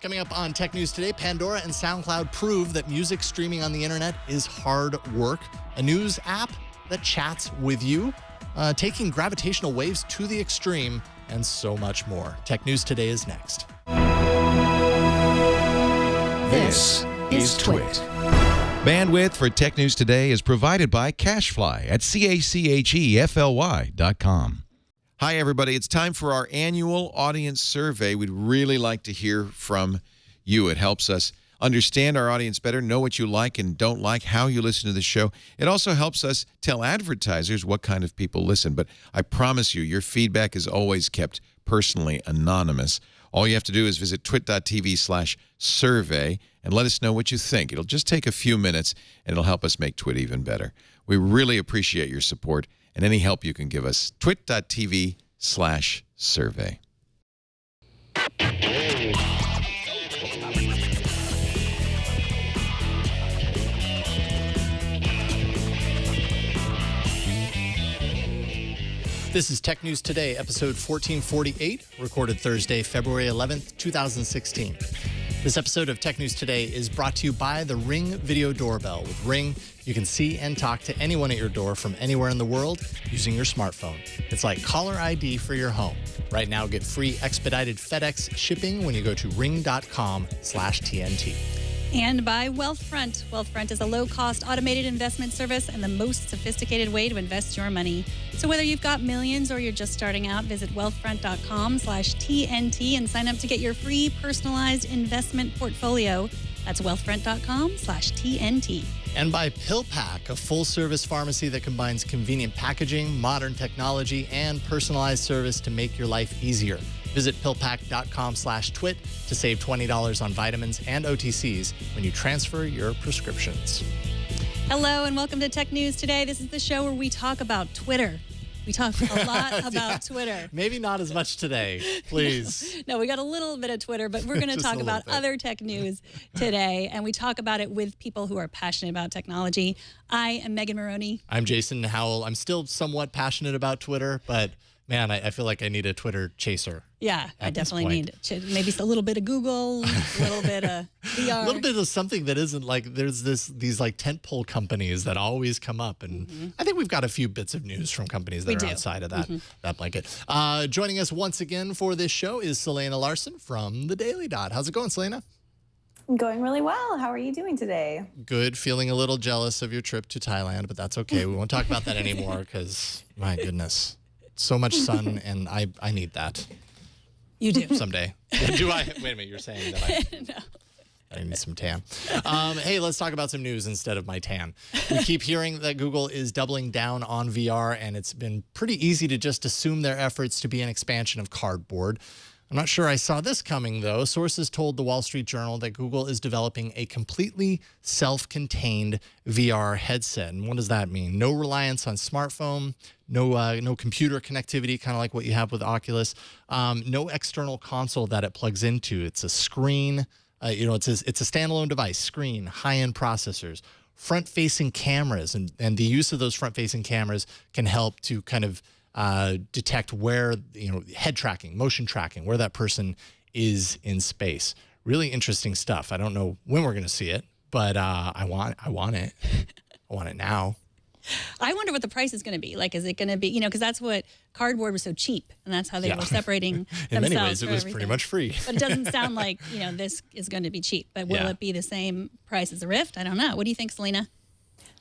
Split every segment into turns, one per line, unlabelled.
Coming up on Tech News Today, Pandora and SoundCloud prove that music streaming on the internet is hard work. A news app that chats with you, taking gravitational waves to the extreme, and so much more. Tech News Today is next.
This is Twit.
Bandwidth for Tech News Today is provided by CacheFly at CACHEFLY.com. Hi, everybody. It's time for our annual audience survey. We'd really like to hear from you. It helps us understand our audience better, know what you like and don't like, how you listen to the show. It also helps us tell advertisers what kind of people listen. But I promise you, your feedback is always kept personally anonymous. All you have to do is visit twit.tv/survey and let us know what you think. It'll just take a few minutes, and it'll help us make Twit even better. We really appreciate your support and any help you can give us. twit.tv/survey.
This is Tech News Today, episode 1448, recorded Thursday, February 11th, 2016. This episode of Tech News Today is brought to you by the Ring Video Doorbell. With Ring, you can see and talk to anyone at your door from anywhere in the world using your smartphone. It's like caller ID for your home. Right now, get free expedited FedEx shipping when you go to ring.com/TNT.
And by Wealthfront. Wealthfront is a low-cost automated investment service and the most sophisticated way to invest your money. So whether you've got millions or you're just starting out, visit wealthfront.com/TNT and sign up to get your free personalized investment portfolio. That's wealthfront.com/TNT.
And by PillPack, a full-service pharmacy that combines convenient packaging, modern technology, and personalized service to make your life easier. Visit pillpack.com/twit to save $20 on vitamins and OTCs when you transfer your prescriptions.
Hello and welcome to Tech News Today. This is the show where we talk about Twitter. We talk a lot about Twitter.
Maybe not as much today, please.
No, we got a little bit of Twitter, but we're going to talk about other tech news today, and we talk about it with people who are passionate about technology. I am Megan Morrone.
I'm Jason Howell. I'm still somewhat passionate about Twitter, but man, I feel like I need a Twitter chaser.
Yeah, I definitely need maybe a little bit of Google, a little bit of VR.
A little bit of something that isn't like, there's these like tentpole companies that always come up. And I think we've got a few bits of news from companies that are outside of that blanket. Joining us once again for this show is Selena Larson from The Daily Dot. How's it going, Selena?
I'm going really well. How are you doing today?
Good. Feeling a little jealous of your trip to Thailand, but that's okay. We won't talk about that anymore because, my goodness, so much sun, and I need that.
You do.
Someday. Do I? Wait a minute, you're saying that
No.
I need some tan. Hey, let's talk about some news instead of my tan. We keep hearing that Google is doubling down on VR, and it's been pretty easy to just assume their efforts to be an expansion of cardboard. I'm not sure I saw this coming, though. Sources told the Wall Street Journal that Google is developing a completely self-contained VR headset. And what does that mean? No reliance on smartphone, no computer connectivity, kind of like what you have with Oculus. No external console that it plugs into. It's a screen. It's a standalone device, screen, high-end processors, front-facing cameras. And the use of those front-facing cameras can help to kind of detect where, head tracking, motion tracking, where that person is in space. Really interesting stuff. I don't know when we're going to see it, but I want it. I want it now.
I wonder what the price is going to be. Like, is it going to be, because that's what cardboard was so cheap, and that's how they were separating themselves.
In many ways, it was pretty much free.
But it doesn't sound like, this is going to be cheap. But will it be the same price as the Rift? I don't know. What do you think, Selena?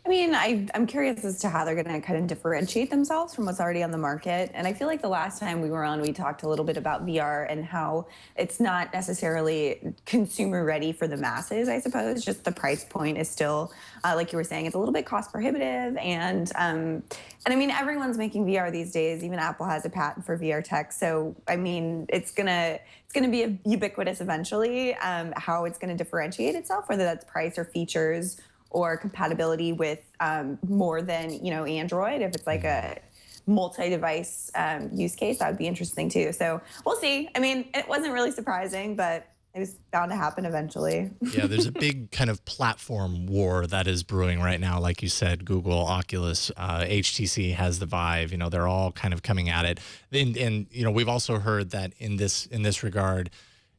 I mean, I'm curious as to how they're going to kind of differentiate themselves from what's already on the market. And I feel like the last time we were on, we talked a little bit about VR and how it's not necessarily consumer ready for the masses, I suppose. Just the price point is still, like you were saying, it's a little bit cost prohibitive. And I mean, everyone's making VR these days. Even Apple has a patent for VR tech. So, I mean, it's gonna be ubiquitous eventually. How it's going to differentiate itself, whether that's price or features or compatibility with more than, Android. If it's like a multi-device use case, that would be interesting too. So we'll see. I mean, it wasn't really surprising, but it was bound to happen eventually.
Yeah, there's a big kind of platform war that is brewing right now. Like you said, Google, Oculus, HTC has the Vive. They're all kind of coming at it. And we've also heard that in this regard,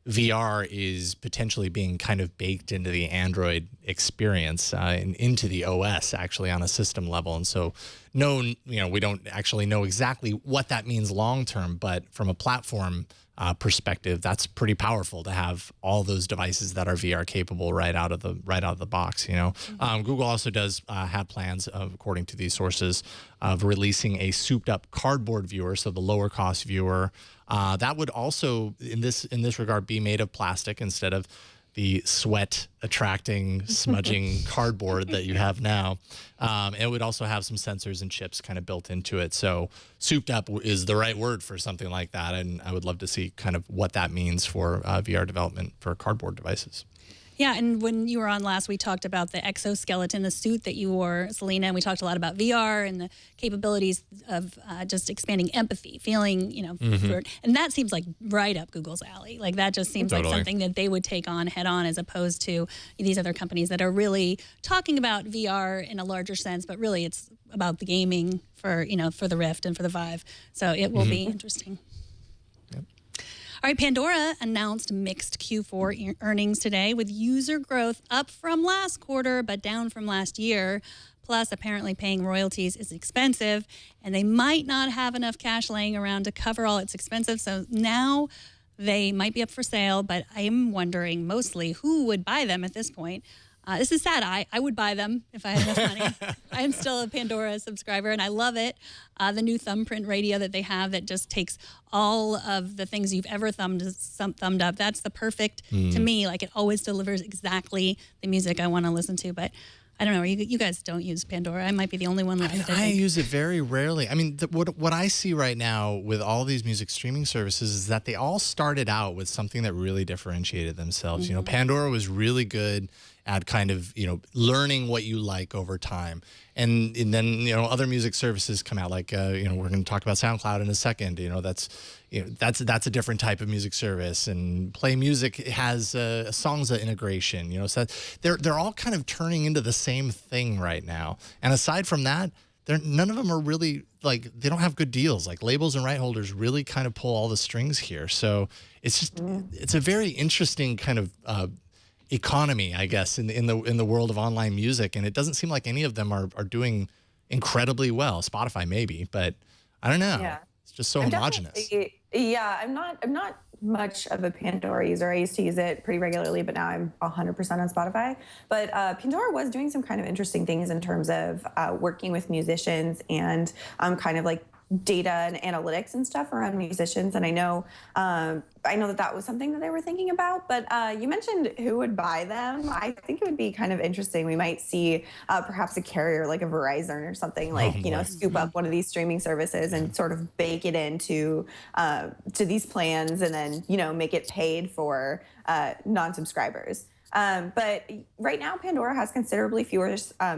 VR is potentially being kind of baked into the Android experience and into the OS actually on a system level. And so we don't actually know exactly what that means long term, but from a platform perspective, that's pretty powerful to have all those devices that are VR capable right out of the box. Google also does have plans, according to these sources, of releasing a souped-up cardboard viewer, so the lower-cost viewer that would also, in this regard, be made of plastic instead of the sweat-attracting, smudging cardboard that you have now. It would also have some sensors and chips kind of built into it. So souped up is the right word for something like that, and I would love to see kind of what that means for VR development for cardboard devices.
Yeah, and when you were on last, we talked about the exoskeleton, the suit that you wore, Selena, and we talked a lot about VR and the capabilities of just expanding empathy, feeling, and that seems like right up Google's alley. Like that just seems like something that they would take on head on, as opposed to these other companies that are really talking about VR in a larger sense, but really it's about the gaming for the Rift and for the Vive. So it will be interesting. All right, Pandora announced mixed Q4 earnings today, with user growth up from last quarter but down from last year. Plus, apparently paying royalties is expensive, and they might not have enough cash laying around to cover all its expenses. So now they might be up for sale, but I'm wondering mostly who would buy them at this point. This is sad. I would buy them if I had enough money. I'm still a Pandora subscriber, and I love it. The new thumbprint radio that they have that just takes all of the things you've ever thumbed up. That's the perfect, to me, like it always delivers exactly the music I want to listen to. But I don't know. You guys don't use Pandora. I might be the only one left.
I use it very rarely. I mean, what I see right now with all these music streaming services is that they all started out with something that really differentiated themselves. Pandora was really good at kind of, learning what you like over time. And then, other music services come out, like, we're going to talk about SoundCloud in a second. That's a different type of music service. And Play Music has a Songza integration, so they're all kind of turning into the same thing right now. And aside from that, none of them are really, like, they don't have good deals. Like, labels and right holders really kind of pull all the strings here. So it's just, it's a very interesting kind of economy, I guess, in the world of online music, and it doesn't seem like any of them are doing incredibly well. Spotify maybe, but I don't know. Yeah. It's just so homogenous.
Yeah, I'm not much of a Pandora user. I used to use it pretty regularly, but now I'm 100% on Spotify. But Pandora was doing some kind of interesting things in terms of working with musicians and kind of like data and analytics and stuff around musicians. And I know that was something that they were thinking about. But you mentioned who would buy them. I think it would be kind of interesting. We might see perhaps a carrier like a Verizon or something, like scoop up one of these streaming services and sort of bake it into to these plans, and then make it paid for non-subscribers. But right now, Pandora has considerably fewer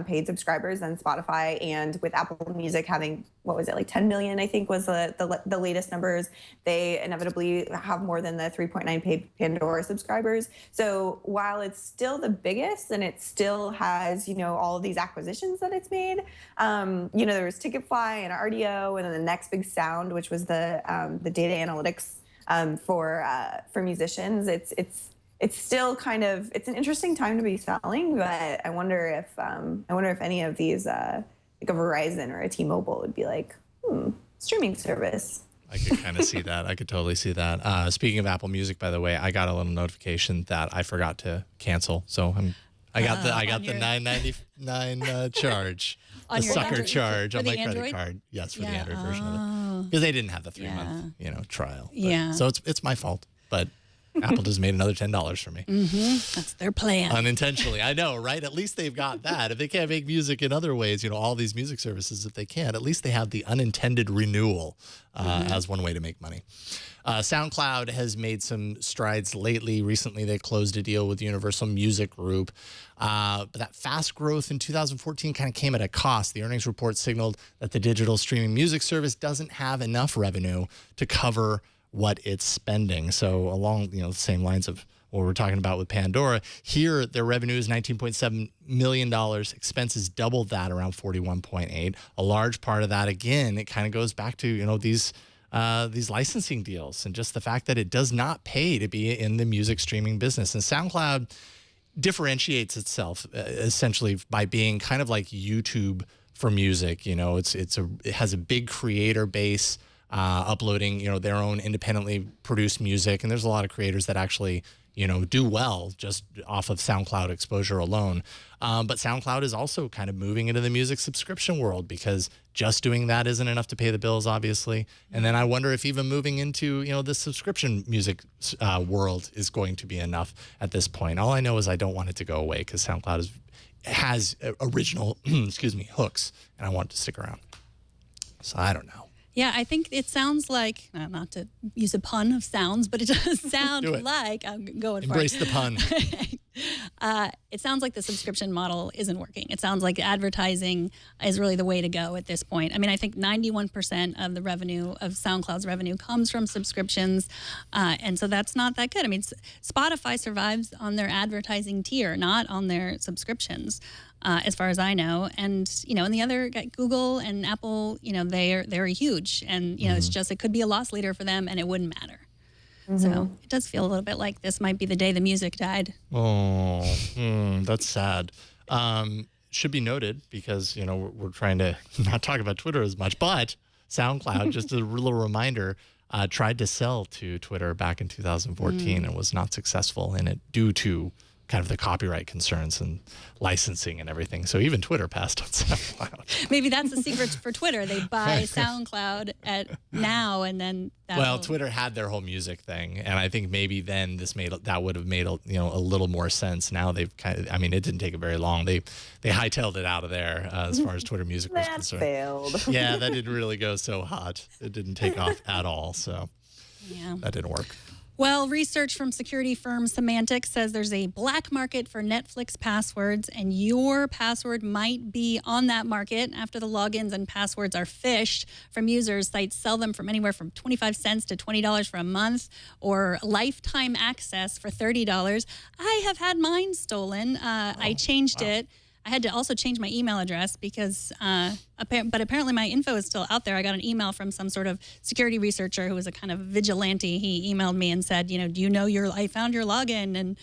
paid subscribers than Spotify, and with Apple Music having, 10 million, I think was the latest numbers, they inevitably have more than the 3.9 paid Pandora subscribers. So while it's still the biggest, and it still has, all of these acquisitions that it's made, there was Ticketfly and RDO, and then the Next Big Sound, which was the data analytics for musicians. It's still kind of, it's an interesting time to be selling, but I wonder if any of these, like a Verizon or a T-Mobile, would be like, streaming service.
I could kind of see that. I could totally see that. Speaking of Apple Music, by the way, I got a little notification that I forgot to cancel. So I got the $9.99 charge, the sucker charge on my credit card. Yes, for the Android version of it, because they didn't have the 3-month trial. So it's my fault, but Apple just made another $10 for me.
That's their plan.
Unintentionally. I know, right? At least they've got that. If they can't make music in other ways, all these music services, if they can't, at least they have the unintended renewal as one way to make money. SoundCloud has made some strides lately. Recently, they closed a deal with Universal Music Group. But that fast growth in 2014 kind of came at a cost. The earnings report signaled that the digital streaming music service doesn't have enough revenue to cover what it's spending. So along the same lines of what we're talking about with Pandora, here their revenue is $19.7 million. Expenses doubled that, around 41.8. A large part of that, again, it kind of goes back to these these licensing deals and just the fact that it does not pay to be in the music streaming business. And SoundCloud differentiates itself essentially by being kind of like YouTube for music. You know, it has a big creator base, uploading, you know, their own independently produced music. And there's a lot of creators that actually, you know, do well just off of SoundCloud exposure alone. But SoundCloud is also kind of moving into the music subscription world because just doing that isn't enough to pay the bills, obviously. And then I wonder if even moving into, you know, the subscription music world is going to be enough at this point. All I know is I don't want it to go away because SoundCloud has original, hooks, and I want it to stick around. So I don't know.
Yeah, I think it sounds like, not to use a pun of sounds, but it does sound like, I'm going for
Embrace the pun.
It sounds like the subscription model isn't working. It sounds like advertising is really the way to go at this point. I mean, I think 91% of the revenue of SoundCloud's revenue comes from subscriptions. And so that's not that good. I mean, Spotify survives on their advertising tier, not on their subscriptions. As far as I know, and you know, and the other Google and Apple, you know, they're huge, and you know, it's just it could be a loss leader for them, and it wouldn't matter. So it does feel a little bit like this might be the day the music died.
Oh, that's sad. Should be noted because you know we're trying to not talk about Twitter as much, but SoundCloud, just a little reminder, tried to sell to Twitter back in 2014 and was not successful in it due to kind of the copyright concerns and licensing and everything. So even Twitter passed on SoundCloud.
Maybe that's the secret for Twitter. They buy SoundCloud at now, and then
Twitter had their whole music thing, and I think maybe then that would have made a little more sense. Now they've kind of, I mean, it didn't take it very long. They hightailed it out of there as far as Twitter music was concerned.
Failed.
Yeah, that didn't really go so hot. It didn't take off at all. So that didn't work.
Well, research from security firm Symantec says there's a black market for Netflix passwords, and your password might be on that market after the logins and passwords are phished from users. Sites sell them from anywhere from 25 cents to $20 for a month, or lifetime access for $30. I have had mine stolen. I changed it. I had to also change my email address because, but apparently my info is still out there. I got an email from some sort of security researcher who was a kind of vigilante. He emailed me and said, you know, do you know I found your login and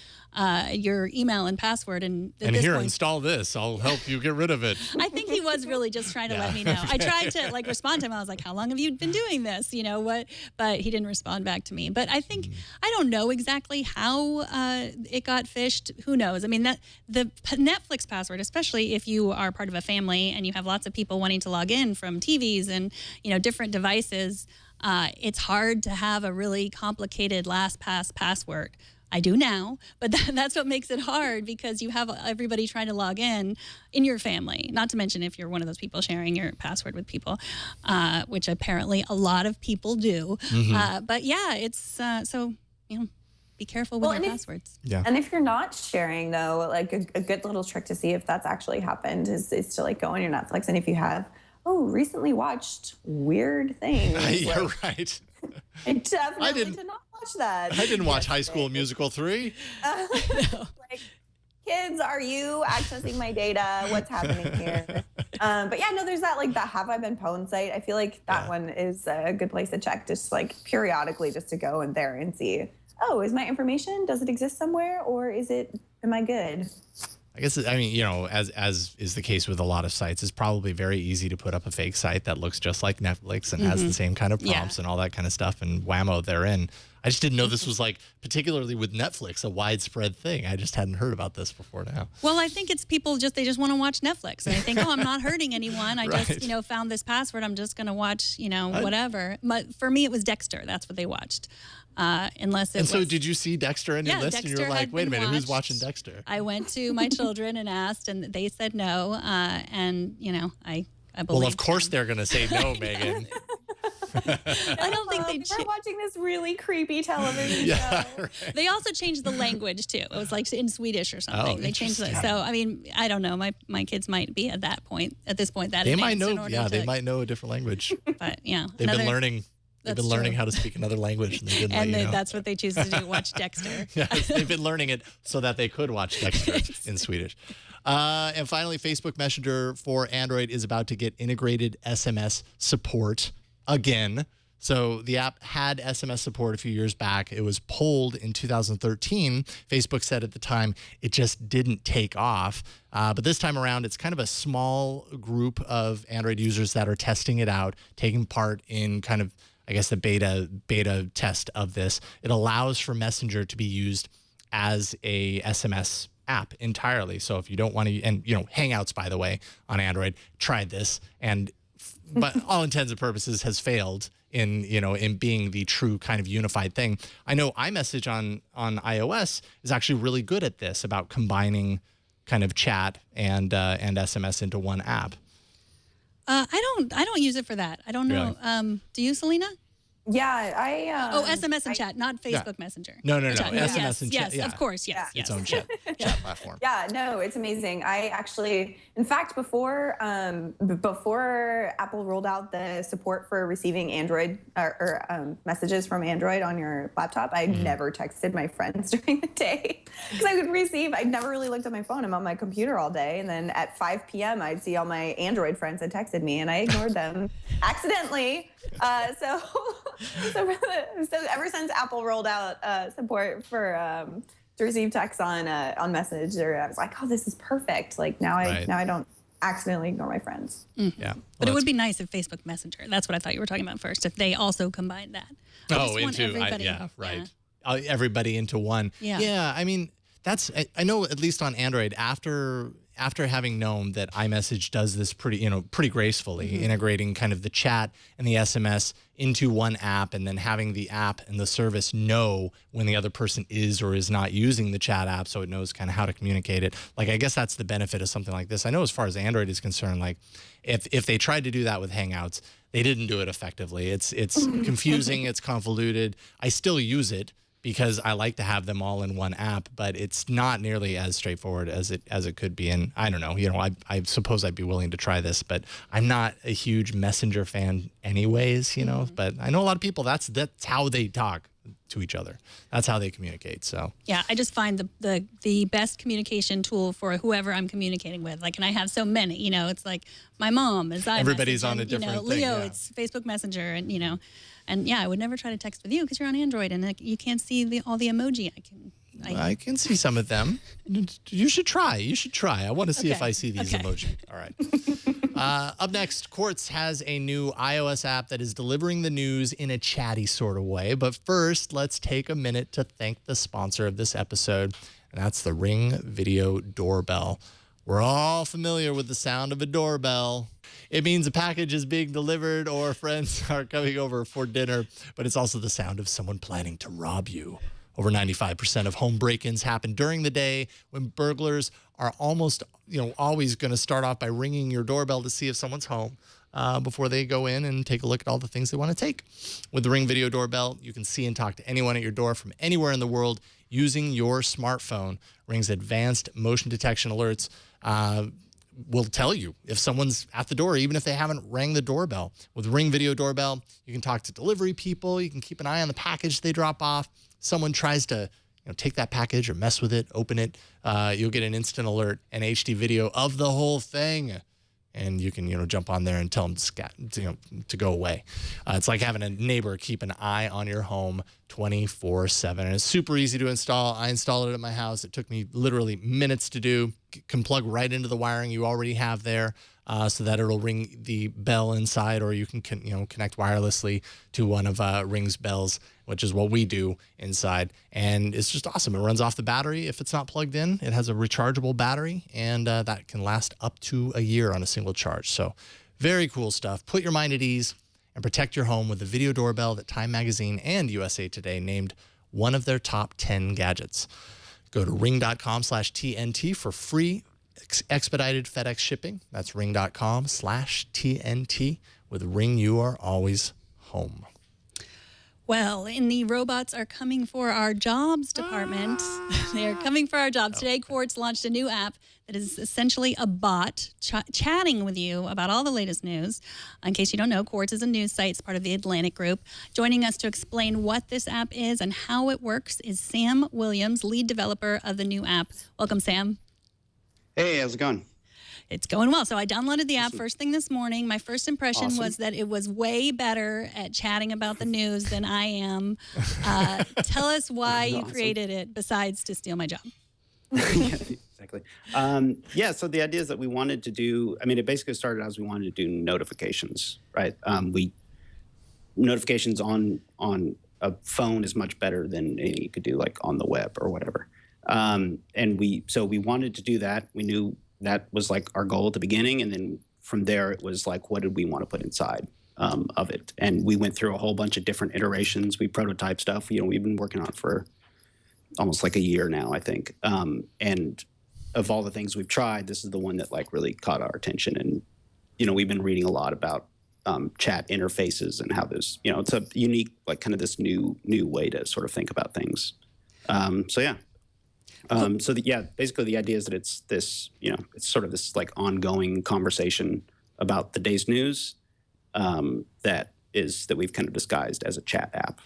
your email and password. And here,
install this. I'll help you get rid of it.
I think he was really just trying to let me know. I tried to respond to him. I was like, how long have you been doing this? You know what? But he didn't respond back to me. But I think, I don't know exactly how it got phished. Who knows? I mean, the Netflix password, especially if you are part of a family and you have lots of people wanting to log in from TVs and, you know, different devices, it's hard to have a really complicated LastPass password. I do now, but that's what makes it hard because you have everybody trying to log in your family, not to mention if you're one of those people sharing your password with people, which apparently a lot of people do. But yeah, it's so, you know, be careful with your passwords.
And if you're not sharing, though, like a good little trick to see if that's actually happened is to like go on your Netflix, and if you have, recently watched weird things.
You're right.
I definitely did not watch that.
I didn't watch High School Musical 3.
Like, kids, are you accessing my data? What's happening here? But yeah, no, there's that Have I Been Pwned site. I feel like that one is a good place to check, just like periodically, just to go in there and see, is my information, does it exist somewhere, or am I good?
I guess, I mean, you know, as is the case with a lot of sites, it's probably very easy to put up a fake site that looks just like Netflix and has the same kind of prompts and all that kind of stuff, and whammo, they're in. I just didn't know this was, like, particularly with Netflix, a widespread thing. I just hadn't heard about this before now.
Well, I think it's people they just want to watch Netflix. And they think, I'm not hurting anyone. I just, found this password. I'm just going to watch, whatever. But for me, it was Dexter. That's what they watched. So
did you see Dexter in your list?
Dexter,
and you're like, wait a minute, who's watching Dexter?
I went to my children and asked, and they said no. And, I believe.
Well, of course they're going to say no, Megan.
I don't think
they're watching this really creepy television show.
Right.
They also changed the language too. It was like in Swedish or something. They changed it. So I mean, I don't know. My kids might be at this point.
They might know. Yeah, they might know a different language.
But yeah,
they've been learning. They've been learning how to speak another language, and they didn't let you know.
That's what they choose to do. Watch Dexter.
Yes, they've been learning it so that they could watch Dexter in Swedish. And finally, Facebook Messenger for Android is about to get integrated SMS support again. So the app had SMS support a few years back. It was pulled in 2013. Facebook said at the time it just didn't take off. But this time around, it's kind of a small group of Android users that are testing it out, taking part in kind of, I guess, the beta test of this. It allows for Messenger to be used as a SMS app entirely. So if you don't want to, and Hangouts, by the way, on Android, tried this, and but all intents and purposes has failed in being the true kind of unified thing. I know iMessage on iOS is actually really good at this, about combining kind of chat and SMS into one app.
I don't use it for that. I don't know.
Really?
Do you, Selena?
Yeah,
SMS and chat, not Facebook Messenger.
No.
Chat.
SMS and chat.
Yes, of course. Yes.
Its own chat platform.
Yeah, no, it's amazing. I actually, in fact, before Apple rolled out the support for receiving Android or messages from Android on your laptop, I never texted my friends during the day because I'd never really looked at my phone. I'm on my computer all day, and then at 5 p.m. I'd see all my Android friends had texted me, and I ignored them accidentally. So ever since Apple rolled out support for to receive text on Messenger, I was like, oh, this is perfect. Like now I don't accidentally ignore my friends.
Mm-hmm.
Yeah,
but it would be nice if Facebook Messenger, that's what I thought you were talking about first, if they also combined that.
Everybody into one.
Yeah.
I mean, I know, at least on Android, after having known that iMessage does this pretty gracefully, integrating kind of the chat and the SMS into one app, and then having the app and the service know when the other person is or is not using the chat app, so it knows kind of how to communicate it. Like, I guess that's the benefit of something like this. I know as far as Android is concerned, like if they tried to do that with Hangouts, they didn't do it effectively. It's confusing, it's convoluted. I still use it because I like to have them all in one app, but it's not nearly as straightforward as it could be. And I don't know, I suppose I'd be willing to try this, but I'm not a huge Messenger fan anyways, but I know a lot of people, that's how they talk to each other. That's how they communicate. So
yeah, I just find the best communication tool for whoever I'm communicating with. Like, and I have so many, it's like my mom is iMessage,
everybody's on a different thing.
Leo, it's Facebook Messenger, and and yeah, I would never try to text with you because you're on Android and you can't see all the emoji.
I can see some of them. You should try. I want to see if I see these emoji. All right. Up next, Quartz has a new iOS app that is delivering the news in a chatty sort of way. But first, let's take a minute to thank the sponsor of this episode, and that's the Ring Video Doorbell. We're all familiar with the sound of a doorbell. It means a package is being delivered or friends are coming over for dinner, but it's also the sound of someone planning to rob you. Over 95% of home break-ins happen during the day, when burglars are almost, always going to start off by ringing your doorbell to see if someone's home before they go in and take a look at all the things they want to take. With the Ring Video Doorbell, you can see and talk to anyone at your door from anywhere in the world using your smartphone. Ring's advanced motion detection alerts will tell you if someone's at the door, even if they haven't rang the doorbell. With Ring Video Doorbell, you can talk to delivery people. You can keep an eye on the package they drop off. Someone tries to take that package or mess with it, open it, you'll get an instant alert and HD video of the whole thing. And you can, jump on there and tell them to go away. It's like having a neighbor keep an eye on your home 24/7. And it's super easy to install. I installed it at my house. It took me literally minutes to do. Can plug right into the wiring you already have there, so that it'll ring the bell inside, or you can connect wirelessly to one of Ring's bells, which is what we do inside. And it's just awesome. It runs off the battery if it's not plugged in. It has a rechargeable battery, and that can last up to a year on a single charge. So very cool stuff. Put your mind at ease and protect your home with the video doorbell that Time Magazine and USA Today named one of their top 10 gadgets. Go to ring.com/TNT for free expedited FedEx shipping. That's ring.com/TNT. With Ring, you are always home.
Well, in the robots are coming for our jobs department. They are coming for our jobs. Today, Quartz launched a new app that is essentially a bot chatting with you about all the latest news. In case you don't know, Quartz is a news site. It's part of the Atlantic Group. Joining us to explain what this app is and how it works is Sam Williams, lead developer of the new app. Welcome, Sam.
Hey, how's it going?
It's going well. So I downloaded the app first thing this morning. My first impression was that it was way better at chatting about the news than I am. Tell us why you created it besides to steal my job.
Yeah, exactly. So the idea is that we wanted to do, it basically started as we wanted to do notifications, right? Notifications on a phone is much better than you could do like on the web or whatever. So we wanted to do that. We knew that was like our goal at the beginning. And then from there, it was like, what did we want to put inside of it? And we went through a whole bunch of different iterations. We prototyped stuff. We've been working on it for almost like a year now, I think. And of all the things we've tried, this is the one that like really caught our attention. And, we've been reading a lot about chat interfaces and how there's, it's a unique, like kind of this new way to sort of think about things. Basically the idea is that it's this, it's sort of this like ongoing conversation about the day's news that we've kind of disguised as a chat app.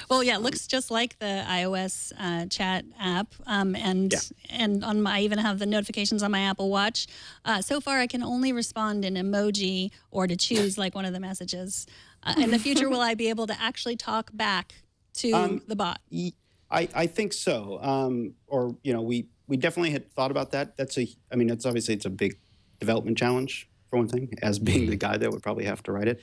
Well, yeah, it looks just like the iOS chat app, and I even have the notifications on my Apple Watch. So far, I can only respond in emoji or to choose like one of the messages. In the future, will I be able to actually talk back to the bot?
I think so. We definitely had thought about that. It's obviously it's a big development challenge for one thing, as being the guy that would probably have to write it.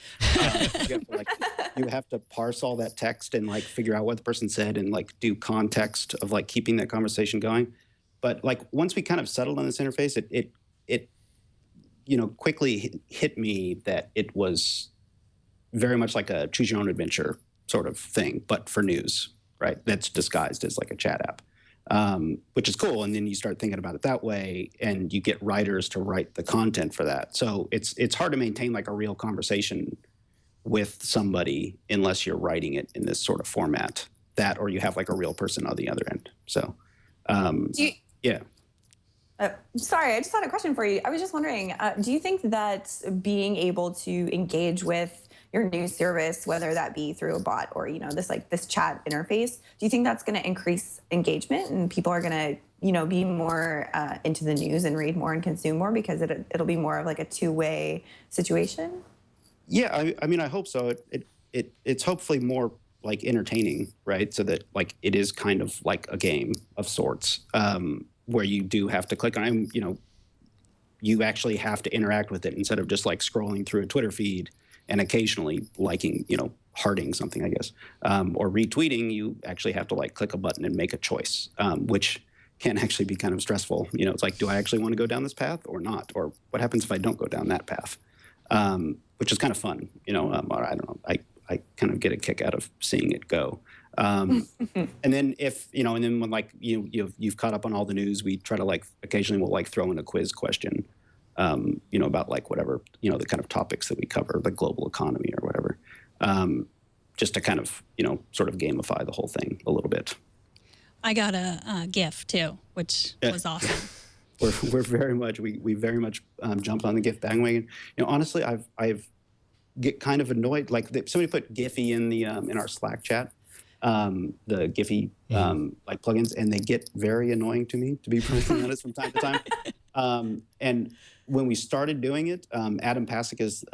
You have to parse all that text and like figure out what the person said and like do context of like keeping that conversation going. But like once we kind of settled on this interface, it quickly hit me that it was very much like a choose your own adventure sort of thing, but for news. Right, that's disguised as like a chat app, which is cool. And then you start thinking about it that way, and you get writers to write the content for that. So it's hard to maintain like a real conversation with somebody unless you're writing it in this sort of format. That, or you have like a real person on the other end. So,
sorry, I just had a question for you. I was just wondering, do you think that being able to engage with your news service, whether that be through a bot or this chat interface, do you think that's going to increase engagement and people are going to be more into the news and read more and consume more because it'll be more of like a two-way situation?
Yeah, I hope so. It's hopefully more like entertaining, right? So that like it is kind of like a game of sorts where you do have to click on, you actually have to interact with it instead of just like scrolling through a Twitter feed and occasionally liking, hearting something, I guess, or retweeting. You actually have to like click a button and make a choice, which can actually be kind of stressful. It's like, do I actually want to go down this path or not? Or what happens if I don't go down that path? Which is kind of fun, or I don't know. I kind of get a kick out of seeing it go. And then and then when like you've caught up on all the news, we try to like occasionally we'll like throw in a quiz question. About like whatever, the kind of topics that we cover, the global economy or whatever, just to kind of, sort of gamify the whole thing a little bit.
I got a GIF too, which was awesome.
We're very much, we very much jumped on the GIF bandwagon. Honestly, I've get kind of annoyed, like somebody put Giphy in the, in our Slack chat, the Giphy like plugins, and they get very annoying to me, to be perfectly honest, from time to time. And when we started doing it, Adam Pasek is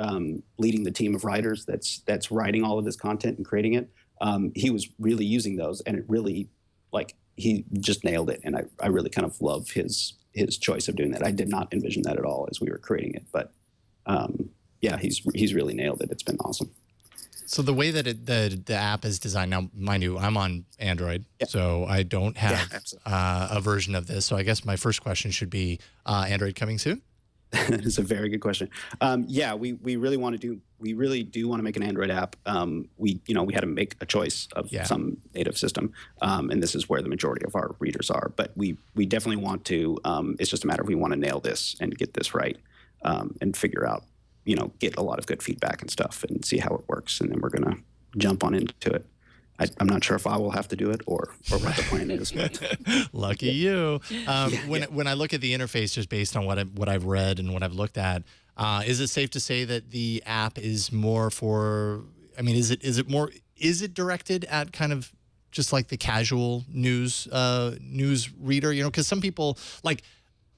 leading the team of writers that's writing all of this content and creating it. He was really using those, and it really, like, he just nailed it. And I really kind of love his choice of doing that. I did not envision that at all as we were creating it, but he's really nailed it. It's been awesome.
So the way that the app is designed now, mind you, I'm on Android, so I don't have a version of this. So I guess my first question should be, Android coming soon?
That is a very good question. We really do want to make an Android app. We had to make a choice of some native system, and this is where the majority of our readers are. But we definitely want to. It's just a matter of we want to nail this and get this right, and figure out, get a lot of good feedback and stuff, and see how it works, and then we're gonna jump on into it. I'm not sure if I will have to do it or what the plan is. But.
Lucky you. When I look at the interface, just based on what I've read and what I've looked at, is it safe to say that the app is more for? I mean, is it directed at kind of just like the casual news reader? Because some people like.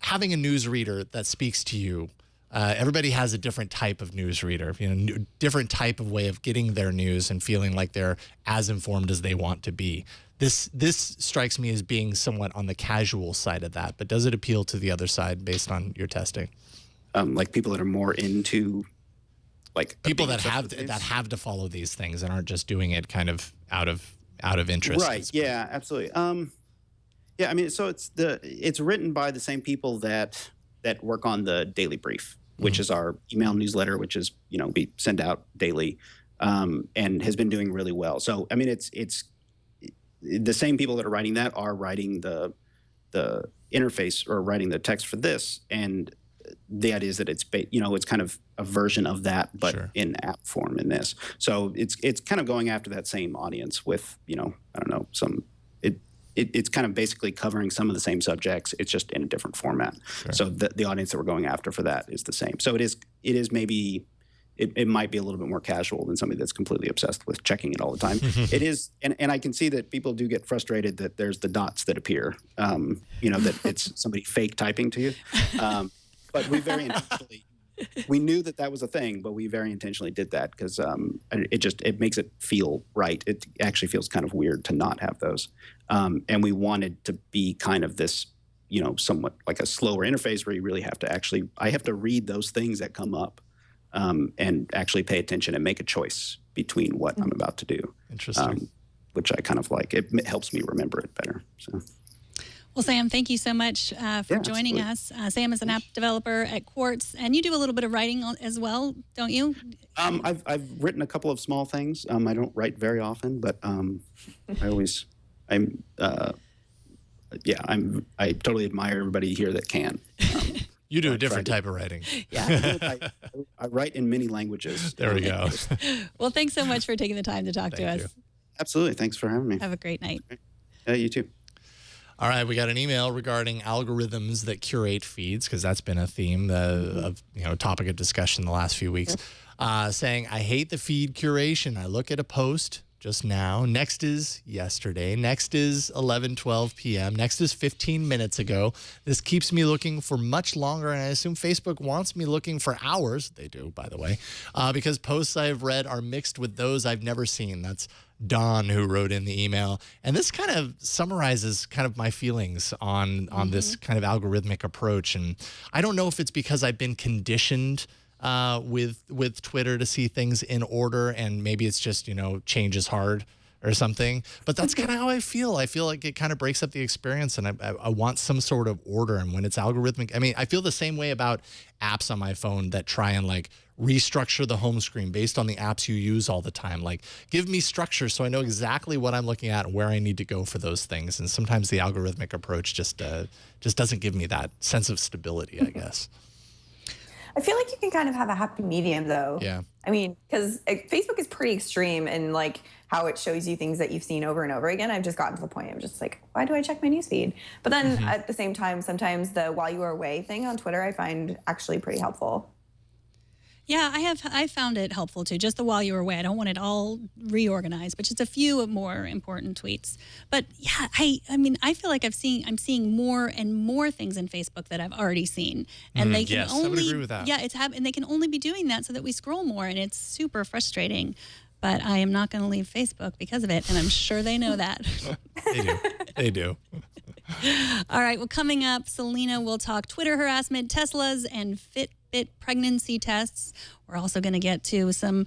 having a newsreader that speaks to you. Everybody has a different type of newsreader, different type of way of getting their news and feeling like they're as informed as they want to be. This strikes me as being somewhat on the casual side of that, but does it appeal to the other side based on your testing?
Like people that are more into, like
people that have to follow these things and aren't just doing it kind of out of interest.
Right. Yeah. Absolutely. Yeah. I mean, so it's written by the same people that work on the Daily Brief, which is our email newsletter, which is we send out daily, and has been doing really well. So I mean, it's the same people that are writing that are writing the interface or writing the text for this, and the idea is that it's it's kind of a version of that, but in app form in this. So it's kind of going after that same audience with I don't know, it's kind of basically covering some of the same subjects. It's just in a different format. Sure. So the audience that we're going after for that is the same. So it is maybe it might be a little bit more casual than somebody that's completely obsessed with checking it all the time. It is, and I can see that people do get frustrated that there's the dots that appear, that it's somebody fake typing to you. But we very intentionally, we knew that was a thing, but we very intentionally did that because it makes it feel right. It actually feels kind of weird to not have those. And we wanted to be kind of this, somewhat like a slower interface where you really have to I have to read those things that come up and actually pay attention and make a choice between what I'm about to do.
Interesting.
Which I kind of like. It helps me remember it better. So.
Well, Sam, thank you so much for joining us. Sam is an app developer at Quartz, and you do a little bit of writing as well, don't you?
I've written a couple of small things. I don't write very often, but I totally admire everybody here that can.
You do a different type of writing.
Yeah, I write in many languages.
There we go.
Well, thanks so much for taking the time to talk to us.
You.
Absolutely. Thanks for having me.
Have a great night.
Yeah, you too.
All right, we got an email regarding algorithms that curate feeds, because that's been a theme topic of discussion the last few weeks, saying, I hate the feed curation. I look at a post just now. Next is yesterday. Next is 11:12 p.m. Next is 15 minutes ago. This keeps me looking for much longer, and I assume Facebook wants me looking for hours. They do, by the way, because posts I've read are mixed with those I've never seen. That's Don who wrote in the email. And this kind of summarizes kind of my feelings on this kind of algorithmic approach. And I don't know if it's because I've been conditioned with Twitter to see things in order, and maybe it's just, change is hard or something. But that's kind of how I feel. I feel like it kind of breaks up the experience, and I want some sort of order. And when it's algorithmic, I mean, I feel the same way about apps on my phone that try and restructure the home screen based on the apps you use all the time. Give me structure so I know exactly what I'm looking at and where I need to go for those things. And sometimes the algorithmic approach just doesn't give me that sense of stability, I guess.
I feel like you can kind of have a happy medium, though.
Yeah.
I mean, because Facebook is pretty extreme in how it shows you things that you've seen over and over again. I've just gotten to the point I'm just why do I check my newsfeed? But then at the same time, sometimes the while you are away thing on Twitter I find actually pretty helpful.
Yeah, I found it helpful too. Just the while you were away. I don't want it all reorganized, but just a few more important tweets. But yeah, I mean, I feel like I'm seeing more and more things in Facebook that I've already seen, and they can only
I would agree with that.
Yeah, and they can only be doing that so that we scroll more, and it's super frustrating. But I am not going to leave Facebook because of it, and I'm sure they know that.
They do.
All right. Well, coming up, Selena will talk Twitter harassment, Teslas, and Fitbit pregnancy tests. We're also going to get to some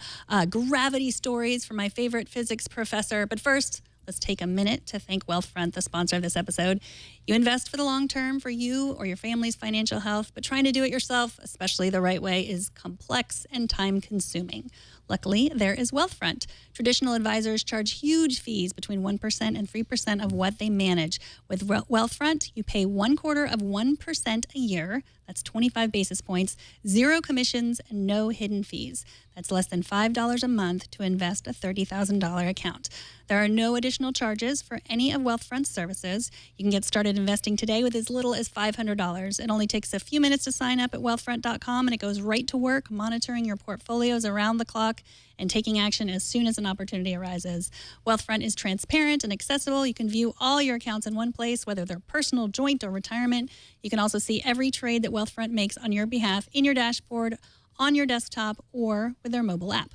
gravity stories from my favorite physics professor. But first, let's take a minute to thank Wealthfront, the sponsor of this episode. You invest for the long term for you or your family's financial health, but trying to do it yourself, especially the right way, is complex and time-consuming. Luckily, there is Wealthfront. Traditional advisors charge huge fees between 1% and 3% of what they manage. With Wealthfront, you pay 0.25% a year. That's 25 basis points, 0 commissions, and no hidden fees. That's less than $5 a month to invest a $30,000 account. There are no additional charges for any of Wealthfront's services. You can get started investing today with as little as $500. It only takes a few minutes to sign up at wealthfront.com, and it goes right to work monitoring your portfolios around the clock. stock and taking action as soon as an opportunity arises. Wealthfront is transparent and accessible. You can view all your accounts in one place, whether they're personal, joint, or retirement. You can also see every trade that Wealthfront makes on your behalf in your dashboard, on your desktop, or with their mobile app.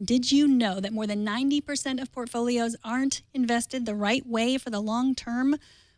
Did you know that more than 90% of portfolios aren't invested the right way for the long term?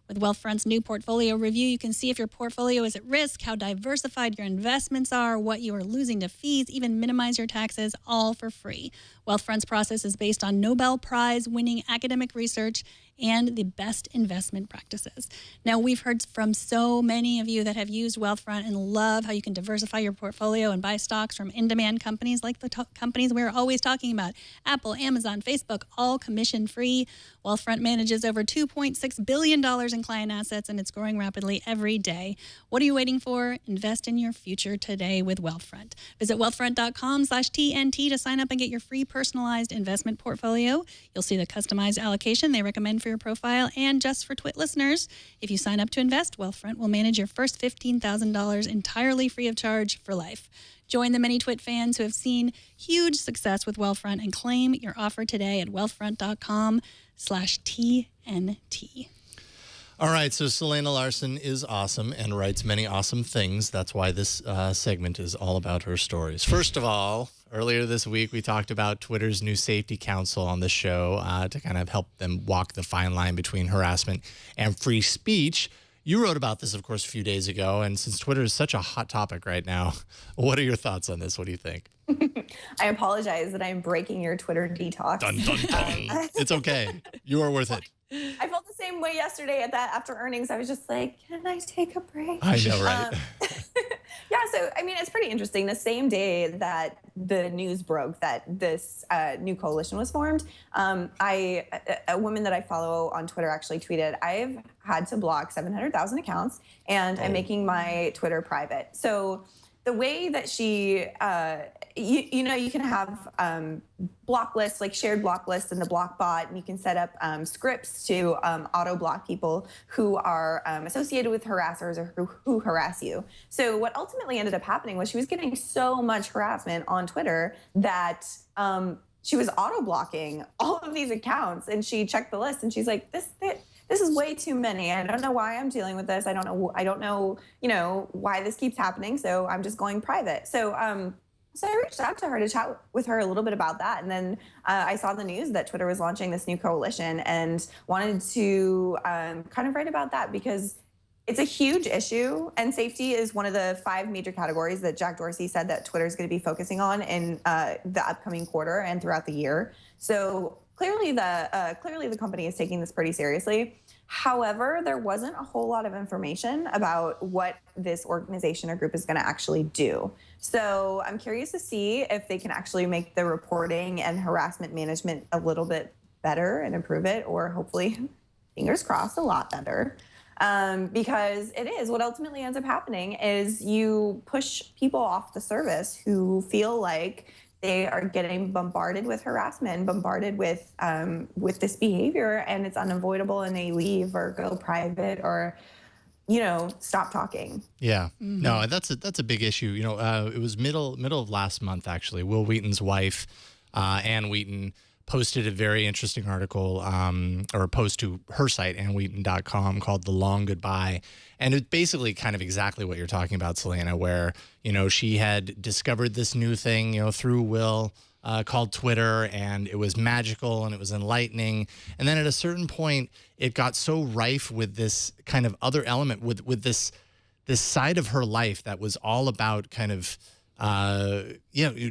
With Wealthfront's new portfolio review, you can see if your portfolio is at risk, how diversified your investments are, what you are losing to fees, even minimize your taxes, all for free. Wealthfront's process is based on Nobel Prize-winning academic research and the best investment practices. Now, we've heard from so many of you that have used Wealthfront and love how you can diversify your portfolio and buy stocks from in-demand companies like the companies we're always talking about, Apple, Amazon, Facebook, all commission-free. Wealthfront manages over $2.6 billion in client assets, and it's growing rapidly every day. What are you waiting for? Invest in your future today with Wealthfront. Visit wealthfront.com/TNT to sign up and get your free personalized investment portfolio. You'll see the customized allocation they recommend for your profile. And just for Twit listeners, if you sign up to invest, Wealthfront will manage your first $15,000 entirely free of charge for life. Join the many Twit fans who have seen huge success with Wealthfront and claim your offer today at wealthfront.com/TNT.
All right, so Selena Larson is awesome and writes many awesome things. That's why this segment is all about her stories. First of all, earlier this week, we talked about Twitter's new safety council on the show to kind of help them walk the fine line between harassment and free speech. You wrote about this, of course, a few days ago, and since Twitter is such a hot topic right now, what are your thoughts on this? What do you think?
I apologize that I'm breaking your Twitter detox.
Dun, dun, dun. It's okay. You are worth it.
I felt the same way yesterday after earnings. I was just like, can I take a break?
I know, right?
Yeah, so, I mean, it's pretty interesting. The same day that the news broke that this new coalition was formed, a woman that I follow on Twitter actually tweeted, I've had to block 700,000 accounts, and I'm making my Twitter private. So the way that she, you can have block lists, like shared block lists in the block bot, and you can set up scripts to auto block people who are associated with harassers or who harass you. So what ultimately ended up happening was she was getting so much harassment on Twitter that she was auto blocking all of these accounts, and she checked the list and she's like, this is way too many. I don't know why I'm dealing with this. I don't know, why this keeps happening. So I'm just going private. So I reached out to her to chat with her a little bit about that. And then I saw the news that Twitter was launching this new coalition and wanted to kind of write about that because it's a huge issue. And safety is one of the 5 major categories that Jack Dorsey said that Twitter is going to be focusing on in the upcoming quarter and throughout the year. So clearly the company is taking this pretty seriously. However, there wasn't a whole lot of information about what this organization or group is going to actually do. So I'm curious to see if they can actually make the reporting and harassment management a little bit better and improve it, or hopefully, fingers crossed, a lot better. Because it is what ultimately ends up happening is you push people off the service who feel like they are getting bombarded with harassment, bombarded with this behavior, and it's unavoidable, and they leave or go private or, stop talking.
Yeah, no, that's a big issue. It was middle of last month actually. Will Wheaton's wife, Ann Wheaton, posted a very interesting article or a post to her site, annwheaton.com, called The Long Goodbye. And it's basically kind of exactly what you're talking about, Selena, where, she had discovered this new thing, through Will called Twitter, and it was magical and it was enlightening. And then at a certain point, it got so rife with this kind of other element, with this side of her life that was all about kind of,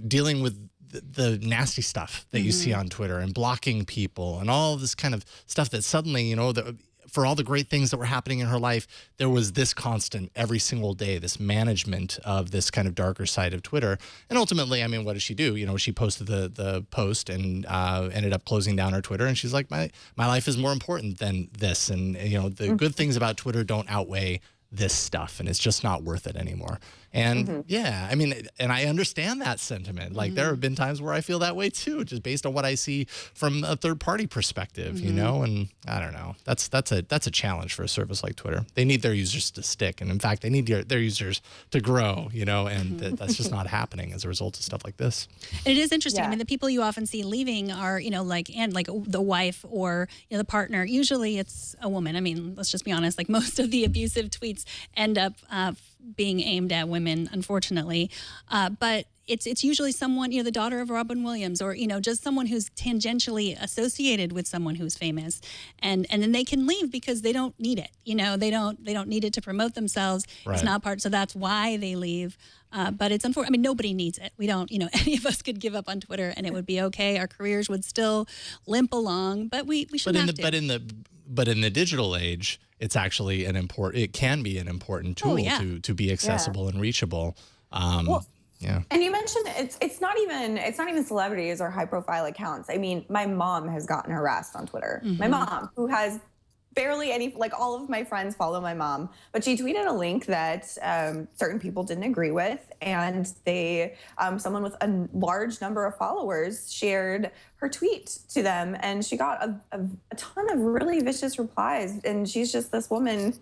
dealing with the nasty stuff that you see on Twitter and blocking people and all this kind of stuff that suddenly, for all the great things that were happening in her life, there was this constant every single day, this management of this kind of darker side of Twitter. And ultimately, I mean, what did she do? She posted the post and ended up closing down her Twitter. And she's like, my life is more important than this. And, the good things about Twitter don't outweigh this stuff, and it's just not worth it anymore. And yeah, I mean, and I understand that sentiment. Like there have been times where I feel that way too, just based on what I see from a third party perspective, you know, and I don't know. That's a challenge for a service like Twitter. They need their users to stick. And in fact, they need their users to grow, you know, and that's just not happening as a result of stuff like this.
And it is interesting.
Yeah.
I mean, the people you often see leaving are, you know, like the wife or, you know, the partner. Usually it's a woman. I mean, let's just be honest, like most of the abusive tweets end up being aimed at women, unfortunately. But it's usually someone, you know, the daughter of Robin Williams, or, you know, just someone who's tangentially associated with someone who's famous, and then they can leave because they don't need it. You know, they don't need it to promote themselves.
Right.
It's not part, so that's why they leave. But it's unfortunate. I mean, nobody needs it. We don't, you know, any of us could give up on Twitter and it would be okay. Our careers would still limp along, but we shouldn't have to.
But in the digital age, it's actually it can be an important tool to be accessible and reachable. Yeah.
And you mentioned it's not even celebrities or high profile accounts. I mean, my mom has gotten harassed on Twitter. My mom, who has barely any, like all of my friends follow my mom, but she tweeted a link that certain people didn't agree with, and someone with a large number of followers shared her tweet to them, and she got a ton of really vicious replies. And she's just this woman.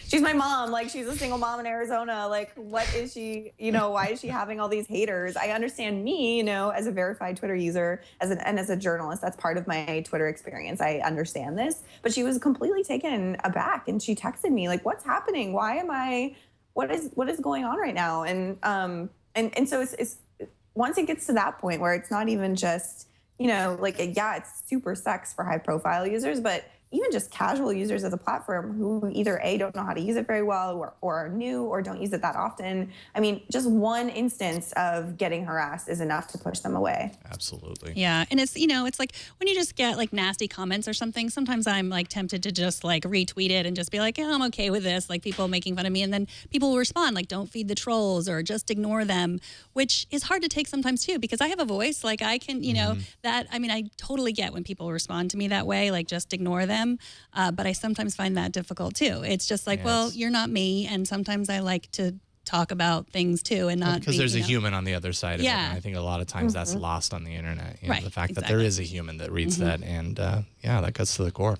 She's my mom. Like, she's a single mom in Arizona. Like, what is she, you know, why is she having all these haters? I understand me, you know, as a verified Twitter user, and as a journalist, that's part of my Twitter experience. I understand this, but she was completely taken aback, and she texted me like, what's happening? What is going on right now? And so it's once it gets to that point where it's not even just, you know, like, yeah, it's super sex for high profile users, but even just casual users of the platform who either A, don't know how to use it very well, or are new, or don't use it that often. I mean, just one instance of getting harassed is enough to push them away.
Absolutely.
Yeah. And it's, you know, it's like when you just get like nasty comments or something, sometimes I'm like tempted to just like retweet it and just be like, yeah, I'm okay with this. Like people making fun of me. And then people will respond like, don't feed the trolls or just ignore them, which is hard to take sometimes too, because I have a voice. Like I can, you know, that, I mean, I totally get when people respond to me that way, like just ignore them. But I sometimes find that difficult too. It's just like, well, you're not me. And sometimes I like to talk about things too, and not
because there's a human on the other side of it. And I think a lot of times that's lost on the internet. You know,
Right,
the fact that there is a human that reads that, and that gets to the core.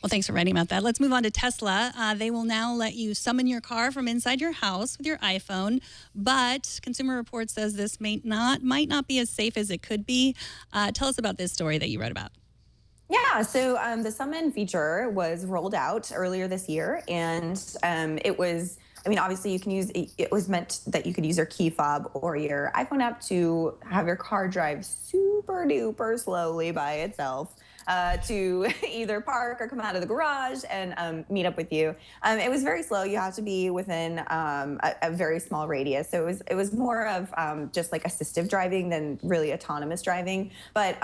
Well, thanks for writing about that. Let's move on to Tesla. They will now let you summon your car from inside your house with your iPhone, but Consumer Reports says this might not be as safe as it could be. Tell us about this story that you wrote about.
Yeah, so the summon feature was rolled out earlier this year, and it was, I mean, obviously you can use, it was meant that you could use your key fob or your iPhone app to have your car drive super duper slowly by itself to either park or come out of the garage and meet up with you. It was very slow. You have to be within a very small radius. So it was more of just like assistive driving than really autonomous driving. But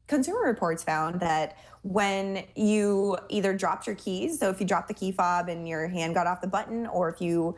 Consumer Reports found that when you either dropped your keys, so if you dropped the key fob and your hand got off the button, or if you,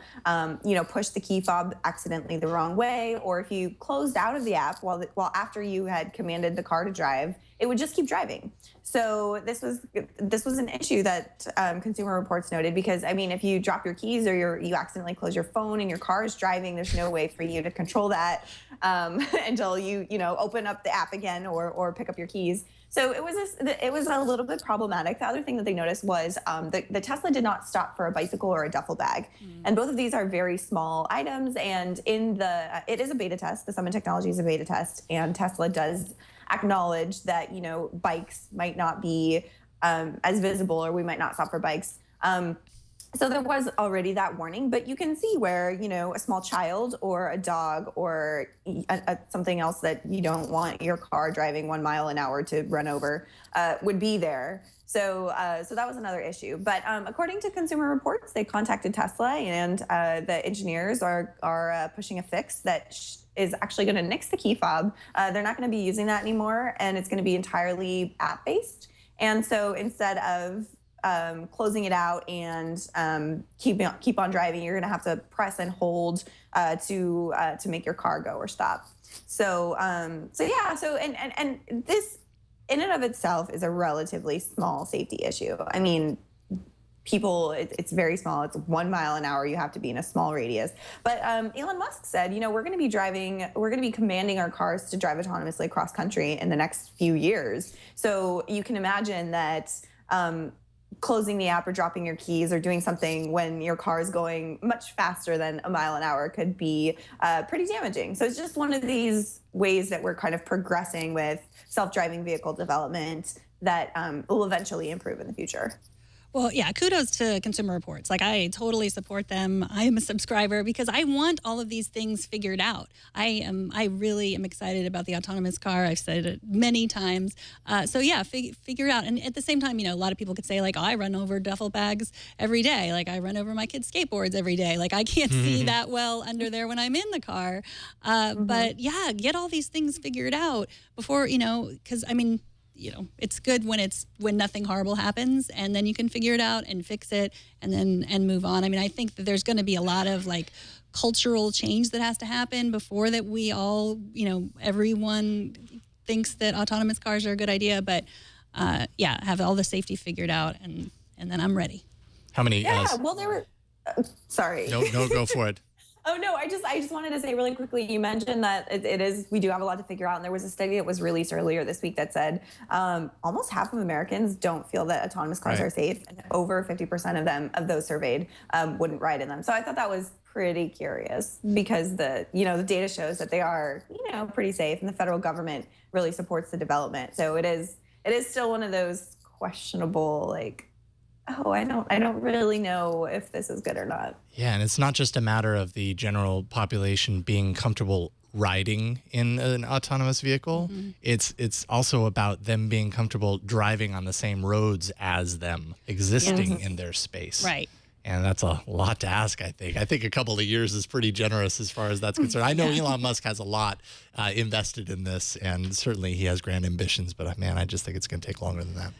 pushed the key fob accidentally the wrong way, or if you closed out of the app while after you had commanded the car to drive, it would just keep driving. So this was an issue that Consumer Reports noted, because I mean, if you drop your keys or you accidentally close your phone and your car is driving, there's no way for you to control that until you open up the app again or pick up your keys. So it was a little bit problematic. The other thing that they noticed was the Tesla did not stop for a bicycle or a duffel bag, and both of these are very small items. And it is a beta test. The Summon technology is a beta test, and Tesla does acknowledge that bikes might not be as visible, or we might not stop for bikes. So there was already that warning, but you can see where, a small child or a dog or something else that you don't want your car driving 1 mile an hour to run over would be there. So that was another issue. But according to Consumer Reports, they contacted Tesla, and the engineers are pushing a fix that is actually going to nix the key fob. They're not going to be using that anymore, and it's going to be entirely app-based. And so instead of closing it out and keep on driving, you're gonna have to press and hold to make your car go or stop. So this in and of itself is a relatively small safety issue. I mean, people, it's very small. It's 1 mile an hour. You have to be in a small radius. But Elon Musk said, we're going to be commanding our cars to drive autonomously across country in the next few years. So you can imagine that closing the app or dropping your keys or doing something when your car is going much faster than 1 mile an hour could be pretty damaging. So it's just one of these ways that we're kind of progressing with self-driving vehicle development that will eventually improve in the future.
Well, yeah, kudos to Consumer Reports. Like, I totally support them. I am a subscriber because I want all of these things figured out. I really am excited about the autonomous car. I've said it many times. So yeah, figure it out. And at the same time, a lot of people could say, like, I run over duffel bags every day. Like, I run over my kids' skateboards every day. Like, I can't see that well under there when I'm in the car. But yeah, get all these things figured out before, because it's good when nothing horrible happens, and then you can figure it out and fix it and move on. I think that there's going to be a lot of like cultural change that has to happen before that we all, everyone thinks that autonomous cars are a good idea, but have all the safety figured out and then I'm ready.
How many?
Well, there were, sorry.
No, go for it.
Oh, no, I just wanted to say really quickly, you mentioned that we do have a lot to figure out. And there was a study that was released earlier this week that said almost half of Americans don't feel that autonomous cars are safe. And over 50% of those surveyed wouldn't ride in them. So I thought that was pretty curious because the data shows that they are, pretty safe, and the federal government really supports the development. So it is still one of those questionable, like, I don't really know if this is good or not.
Yeah, and it's not just a matter of the general population being comfortable riding in an autonomous vehicle. It's also about them being comfortable driving on the same roads as them, existing in their space.
Right.
And that's a lot to ask, I think. I think a couple of years is pretty generous as far as that's concerned. I know Elon Musk has a lot invested in this, and certainly he has grand ambitions, but man, I just think it's going to take longer than that.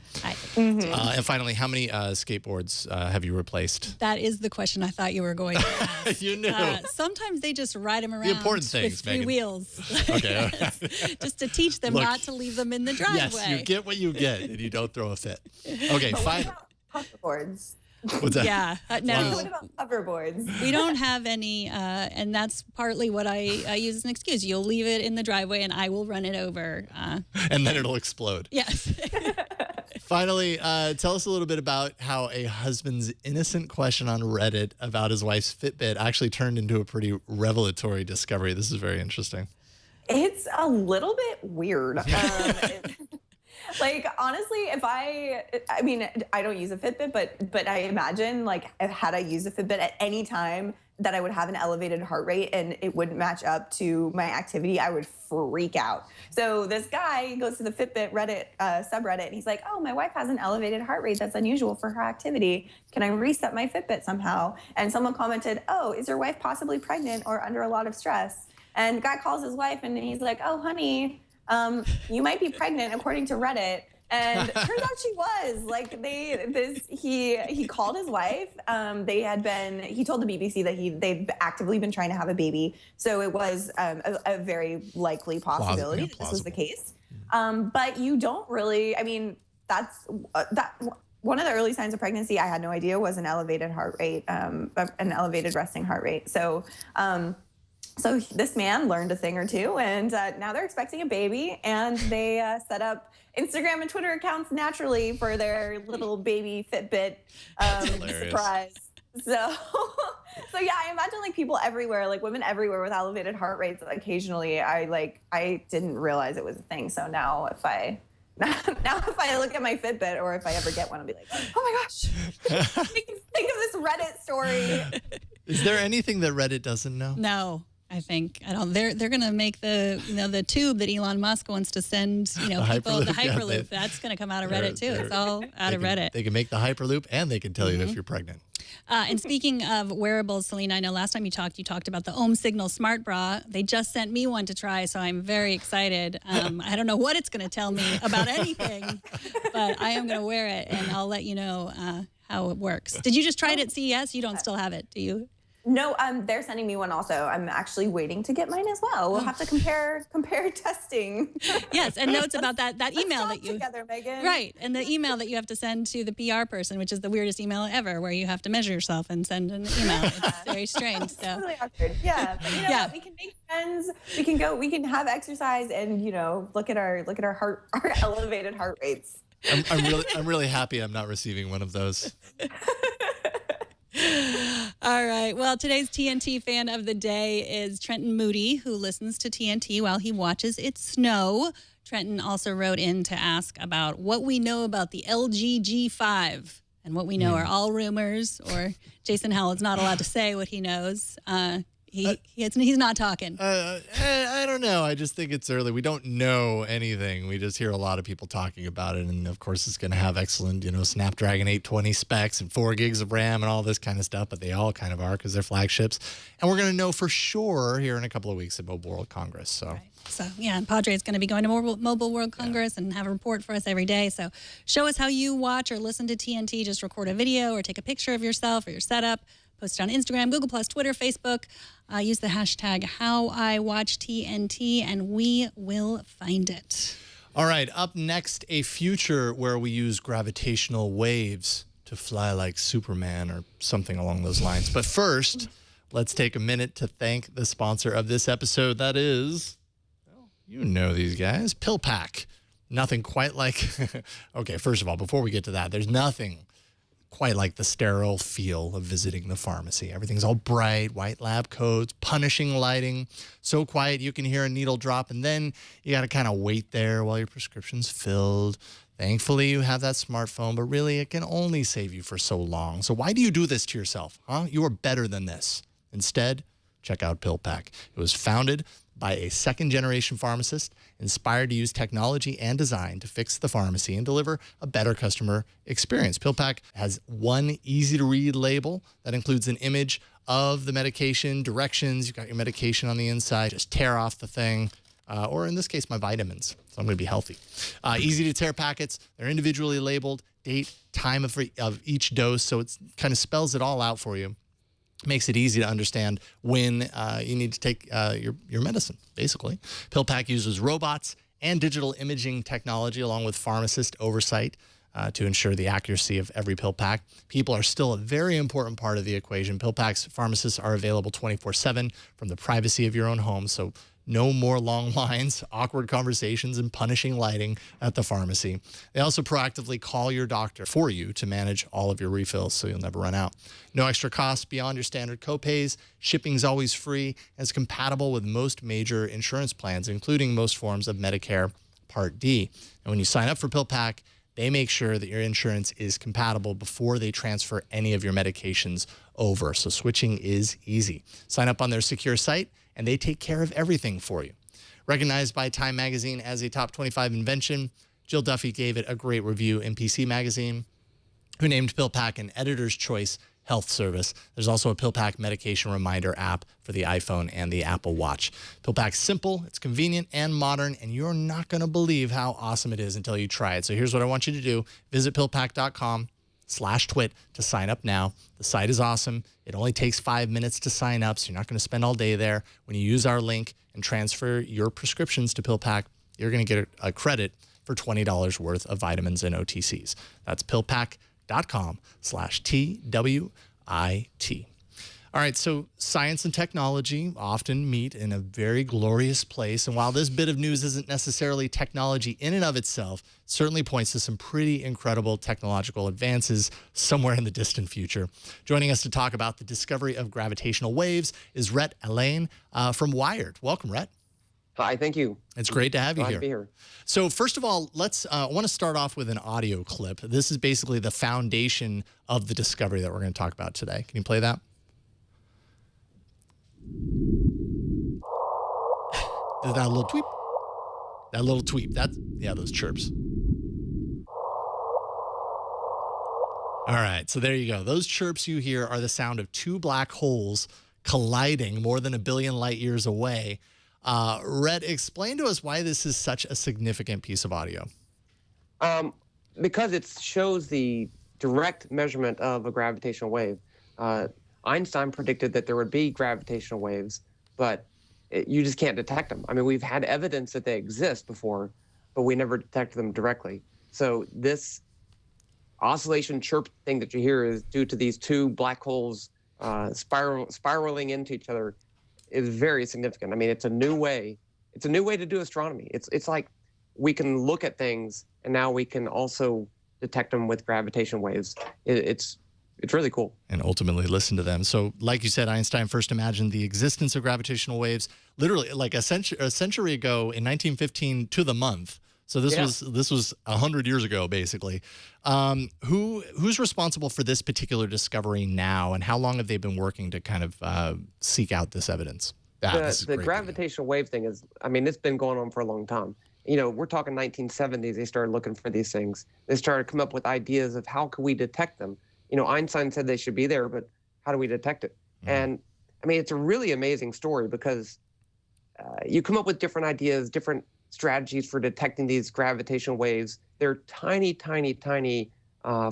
And finally, how many skateboards have you replaced?
That is the question I thought you were going to ask.
You knew.
Sometimes they just ride them around
the important things,
with 3
Megan.
wheels.
Okay.
Just to teach them not to leave them in the driveway.
Yes, you get what you get, and you don't throw a fit. Okay, fine.
Hoverboards.
What's that?
Yeah, no.
What about hoverboards?
We don't have any, and that's partly what I use as an excuse. You'll leave it in the driveway, and I will run it over.
And then it'll explode.
Yes.
Finally, tell us a little bit about how a husband's innocent question on Reddit about his wife's Fitbit actually turned into a pretty revelatory discovery. This is very interesting.
It's a little bit weird. Like, honestly, I mean, I don't use a Fitbit, but I imagine, like, had I used a Fitbit at any time that I would have an elevated heart rate and it wouldn't match up to my activity, I would freak out. So this guy goes to the Fitbit Reddit subreddit, and he's like, oh, my wife has an elevated heart rate that's unusual for her activity. Can I reset my Fitbit somehow? And someone commented, oh, is your wife possibly pregnant or under a lot of stress? And the guy calls his wife, and he's like, oh, honey, you might be pregnant according to Reddit. And turns out she was. Like, he called his wife. He told the BBC that they'd actively been trying to have a baby. So it was a very likely possibility that this was the case. But you don't really, I mean, that's one of the early signs of pregnancy I had no idea was an elevated heart rate, an elevated resting heart rate. So this man learned a thing or two, and now they're expecting a baby, and they set up Instagram and Twitter accounts naturally for their little baby Fitbit surprise. So yeah, I imagine like people everywhere, like women everywhere with elevated heart rates. Occasionally, I didn't realize it was a thing. So now if I look at my Fitbit, or if I ever get one, I'll be like, oh my gosh, think of this Reddit story.
Is there anything that Reddit doesn't know?
No. I think they're going to make the tube that Elon Musk wants to send people the Hyperloop. That's going to come out of Reddit too. It's all out of Reddit.
They can make the Hyperloop, and they can tell you if you're pregnant.
And speaking of wearables, Selena, I know last time you talked about the Ohm Signal Smart Bra. They just sent me one to try, so I'm very excited. I don't know what it's going to tell me about anything, but I am going to wear it, and I'll let you know how it works. Did you just try it at CES? You don't still have it, do you?
No, they're sending me one also. I'm actually waiting to get mine as well. We'll have to compare testing.
Yes, and notes about that email that you
together, Megan.
Right, and the email that you have to send to the PR person, which is the weirdest email ever, where you have to measure yourself and send an email. It's very strange. So
totally awkward. Yeah, but you know what? We can make friends. We can go. We can have exercise, and look at our our elevated heart rates.
I'm really happy I'm not receiving one of those.
All right. Well, today's TNT fan of the day is Trenton Moody, who listens to TNT while he watches it snow. Trenton also wrote in to ask about what we know about the LG G5. And what we know are all rumors, or Jason Howell is not allowed to say what he knows. He's not talking.
I don't know. I just think it's early. We don't know anything. We just hear a lot of people talking about it. And of course, it's going to have excellent, Snapdragon 820 specs and 4 gigs of RAM and all this kind of stuff. But they all kind of are because they're flagships. And we're going to know for sure here in a couple of weeks at Mobile World Congress. So.
Right. So, and Padre is going to be going to Mobile World Congress and have a report for us every day. So show us how you watch or listen to TNT. Just record a video or take a picture of yourself or your setup. Post it on Instagram, Google+, Twitter, Facebook. Use the hashtag HowIWatchTNT, and we will find it.
All right, up next, a future where we use gravitational waves to fly like Superman or something along those lines. But first, let's take a minute to thank the sponsor of this episode. That is, you know these guys, PillPack. Nothing quite like, okay, first of all, before we get to that, there's nothing quite like the sterile feel of visiting the pharmacy. Everything's all bright, white lab coats, punishing lighting, so quiet you can hear a needle drop, and then you got to kind of wait there while your prescription's filled. Thankfully, you have that smartphone, but really it can only save you for so long. So why do you do this to yourself? You are better than this. Instead, check out PillPack. It was founded by a second-generation pharmacist inspired to use technology and design to fix the pharmacy and deliver a better customer experience. PillPack has one easy-to-read label that includes an image of the medication, directions. You've got your medication on the inside. Just tear off the thing, or in this case, my vitamins. So I'm going to be healthy. Easy-to-tear packets. They're individually labeled, date, time of each dose, so it kind of spells it all out for you. Makes it easy to understand when you need to take your medicine, basically. PillPack uses robots and digital imaging technology along with pharmacist oversight to ensure the accuracy of every pill pack. People are still a very important part of the equation. PillPack's pharmacists are available 24/7 from the privacy of your own home, so no more long lines, awkward conversations, and punishing lighting at the pharmacy. They also proactively call your doctor for you to manage all of your refills so you'll never run out. No extra costs beyond your standard copays. Shipping's always free and is compatible with most major insurance plans, including most forms of Medicare Part D. And when you sign up for PillPack, they make sure that your insurance is compatible before they transfer any of your medications over. So switching is easy. Sign up on their secure site, and they take care of everything for you. Recognized by Time Magazine as a top 25 invention, Jill Duffy gave it a great review in PC Magazine, who named PillPack an Editor's Choice health service. There's also a PillPack medication reminder app for the iPhone and the Apple Watch. PillPack's simple, it's convenient and modern, and you're not going to believe how awesome it is until you try it. So here's what I want you to do. Visit pillpack.com/twit to sign up now. The site is awesome. It only takes 5 minutes to sign up, so you're not going to spend all day there. When you use our link and transfer your prescriptions to PillPack, you're going to get a credit for $20 worth of vitamins and OTCs. That's pillpack.com/TWIT. All right, so science and technology often meet in a very glorious place. And while this bit of news isn't necessarily technology in and of itself, it certainly points to some pretty incredible technological advances somewhere in the distant future. Joining us to talk about the discovery of gravitational waves is Rhett Allain from Wired. Welcome, Rhett.
Hi, thank you.
It's great to have you
Glad
here.
to be here.
So first of all, I want to start off with an audio clip. This is basically the foundation of the discovery that we're going to talk about today. Can you play that? Is that a little tweep? That little tweep. Yeah, those chirps. All right, so there you go. Those chirps you hear are the sound of two black holes colliding more than 1 billion light years away. Rhett, explain to us why this is such a significant piece of audio.
Because it shows the direct measurement of a gravitational wave. On Einstein predicted that there would be gravitational waves, but you just can't detect them. I mean, we've had evidence that they exist before, but we never detect them directly. So this oscillation chirp thing that you hear is due to these two black holes spiraling into each other is very significant. I mean, it's a new way to do astronomy. It's like we can look at things and now we can also detect them with gravitational waves. It's really cool.
And ultimately listen to them. So like you said, Einstein first imagined the existence of gravitational waves literally like a century ago in 1915 to the month. So this was 100 years ago, basically. Who's responsible for this particular discovery now, and how long have they been working to kind of seek out this evidence?
The gravitational wave thing is, I mean, it's been going on for a long time. You know, we're talking 1970s, they started looking for these things. They started to come up with ideas of how could we detect them. You know, Einstein said they should be there, but how do we detect it? And I mean, it's a really amazing story because you come up with different ideas, different strategies for detecting these gravitational waves. They're tiny, tiny, tiny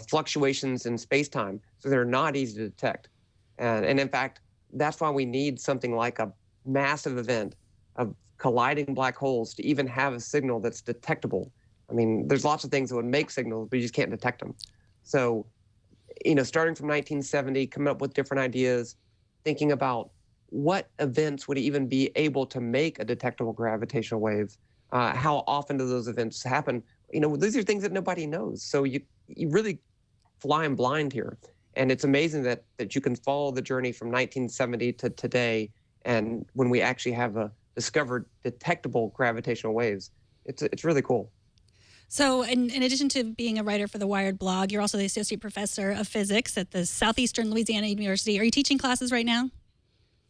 fluctuations in space-time, so they're not easy to detect. And in fact, that's why we need something like a massive event of colliding black holes to even have a signal that's detectable. I mean, there's lots of things that would make signals, but you just can't detect them. So, you know, starting from 1970, coming up with different ideas, thinking about what events would even be able to make a detectable gravitational wave. How often do those events happen? You know, these are things that nobody knows. So you really flying blind here. And it's amazing that you can follow the journey from 1970 to today. And when we actually have discovered detectable gravitational waves, it's really cool.
So in addition to being a writer for the Wired blog, you're also the associate professor of physics at the Southeastern Louisiana University. Are you teaching classes right now?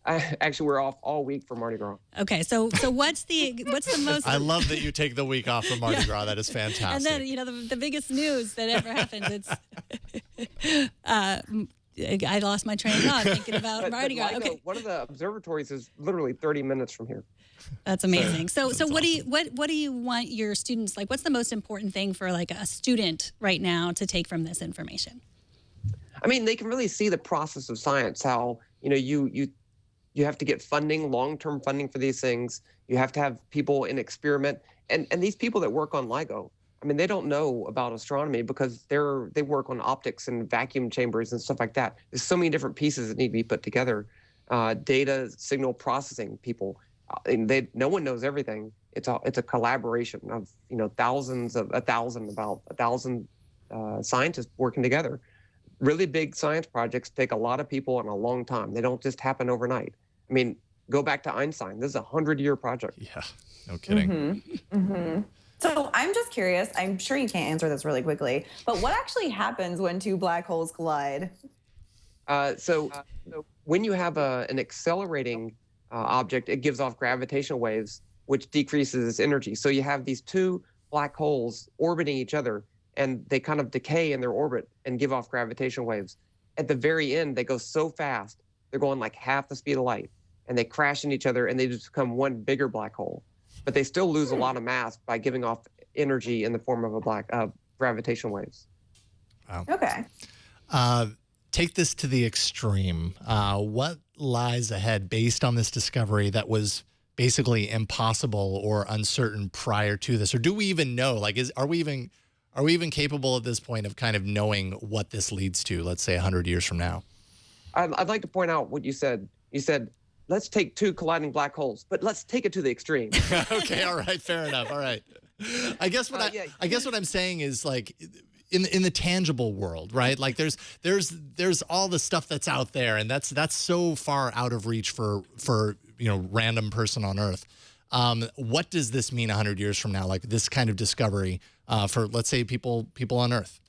Actually, we're off all week for Mardi Gras.
Okay, so what's the most?
I love that you take the week off for Mardi Gras. That is fantastic.
And then, you know, the biggest news that ever happened. It's I lost my train of thought thinking about Mardi Gras. Okay,
one of the observatories is literally 30 minutes from here.
That's amazing. So
That's
what
awesome.
do you want your students, like, what's the most important thing for like a student right now to take from this information?
I mean, they can really see the process of science. How, you know, you have to get funding, long-term funding for these things. You have to have people in experiment. And these people that work on LIGO, I mean, they don't know about astronomy because they work on optics and vacuum chambers and stuff like that. There's so many different pieces that need to be put together. Data signal processing people, and no one knows everything. It's a collaboration of, you know, about 1,000 scientists working together. Really big science projects take a lot of people and a long time. They don't just happen overnight. I mean, go back to Einstein. This is a 100-year project.
Yeah, no kidding.
So I'm just curious, I'm sure you can't answer this really quickly, but what actually happens when two black holes collide?
So when you have an accelerating object, it gives off gravitational waves, which decreases its energy. So you have these two black holes orbiting each other, and they kind of decay in their orbit and give off gravitational waves. At the very end, they go so fast, they're going like half the speed of light, and they crash into each other, and they just become one bigger black hole. But they still lose a lot of mass by giving off energy in the form of gravitational waves.
Wow.
Okay.
Take this to the extreme. What lies ahead based on this discovery that was basically impossible or uncertain prior to this? Or do we even know? Like, are we even capable at this point of kind of knowing what this leads to, let's say 100 years from now?
I'd like to point out what you said. You said, let's take two colliding black holes, but let's take it to the extreme.
Okay, all right, fair enough. All right. I guess what I'm saying is, like, in the tangible world, right? Like there's all the stuff that's out there, and that's so far out of reach for you know, random person on Earth. What does this mean 100 years from now? Like this kind of discovery for, let's say, people on Earth.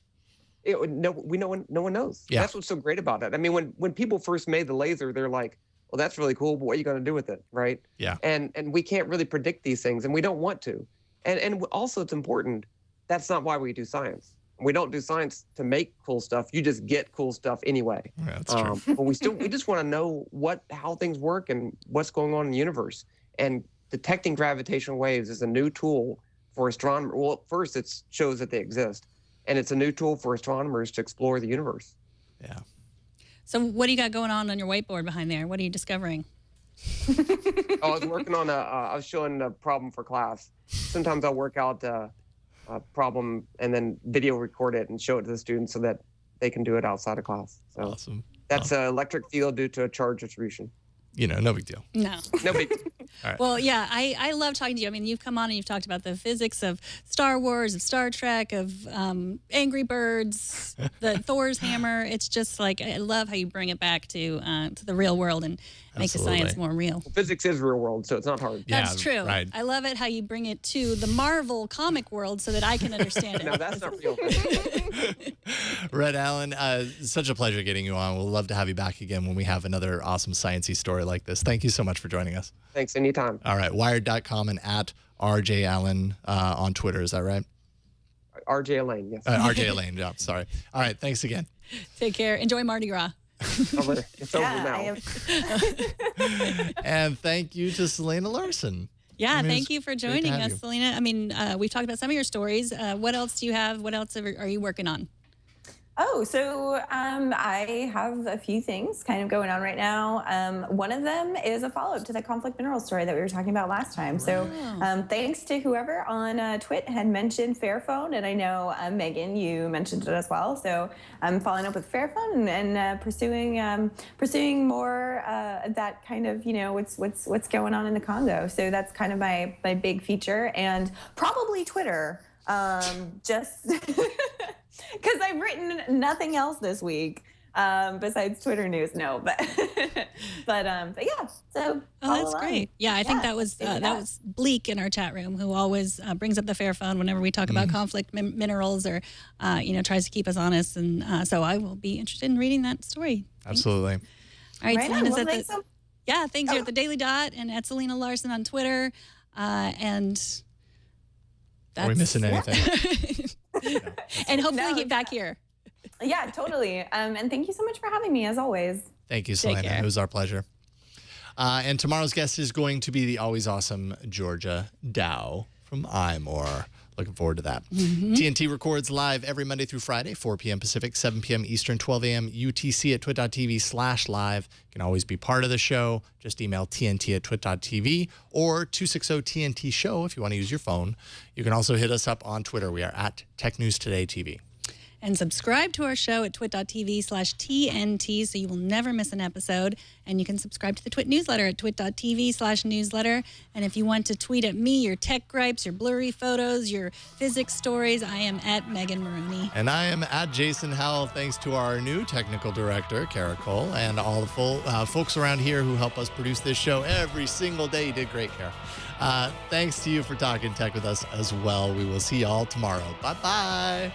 No one knows.
Yeah.
That's what's so great about it. I mean, when people first made the laser, they're like, well, that's really cool, but what are you going to do with it, right?
Yeah.
And we can't really predict these things, and we don't want to. And also, it's important. That's not why we do science. We don't do science to make cool stuff. You just get cool stuff anyway.
Yeah, that's true.
But we just want to know how things work and what's going on in the universe. And detecting gravitational waves is a new tool for astronomers. Well, first, it shows that they exist, and it's a new tool for astronomers to explore the universe.
Yeah.
So what do you got going on your whiteboard behind there? What are you discovering?
I was working on I was showing a problem for class. Sometimes I'll work out a problem and then video record it and show it to the students so that they can do it outside of class. So
Awesome.
that's an electric field due to a charge distribution.
No big deal.
No.
No big.
Well, yeah, I love talking to you. I mean, you've come on and you've talked about the physics of Star Wars, of Star Trek, of Angry Birds, the Thor's hammer. It's just like I love how you bring it back to the real world and make the science more real.
Well, physics is real world, so it's not hard.
That's true.
Right.
I love it how you bring it to the Marvel comic world so that I can understand it.
No, that's not real.
Rhett, Allain, such a pleasure getting you on. We'll love to have you back again when we have another awesome sciencey story like this. Thank you so much for joining us.
Thanks, anytime.
All right, wired.com and at RJ Allain on Twitter. Is that right?
RJ Allain, yes.
RJ Allain, yeah, sorry. All right, thanks again.
Take care. Enjoy Mardi Gras.
It's over now.
And thank you to Selena Larson.
Yeah,
I mean,
thank you for joining us,
you.
Selena. I mean, we've talked about some of your stories. What else do you have? What else are you working on?
Oh, so I have a few things kind of going on right now. One of them is a follow-up to the conflict mineral story that we were talking about last time. So thanks to whoever on Twit had mentioned Fairphone, and I know, Megan, you mentioned it as well. So I'm following up with Fairphone and pursuing more that kind of, what's going on in the Congo. So that's kind of my big feature, and probably Twitter. Just because I've written nothing else this week besides Twitter news. No, but yeah. So
that's great. Yeah, I think that was Bleak in our chat room who always brings up the Fairphone whenever we talk about conflict minerals or tries to keep us honest. And so I will be interested in reading that story.
Absolutely.
All right, Selena, thanks. You're at the Daily Dot and at Selena Larson on Twitter, and.
Are we missing anything?
And hopefully get back here.
Yeah, totally. And thank you so much for having me, as always.
Thank you, Selena. It was our pleasure. And tomorrow's guest is going to be the always awesome Georgia Dow from iMore. Looking forward to that. TNT records live every Monday through Friday, 4 p.m. Pacific, 7 p.m. Eastern, 12 a.m. UTC at twit.tv/live. You can always be part of the show. Just email tnt@twit.tv or 260-TNT show if you want to use your phone. You can also hit us up on Twitter. We are at Tech News Today TV.
And subscribe to our show at twit.tv/TNT so you will never miss an episode. And you can subscribe to the Twit newsletter at twit.tv/newsletter. And if you want to tweet at me your tech gripes, your blurry photos, your physics stories, I am at Megan Morrone.
And I am at Jason Howell, thanks to our new technical director, Kara Cole, and all the folks around here who help us produce this show every single day. You did great, Kara. Thanks to you for talking tech with us as well. We will see you all tomorrow. Bye-bye.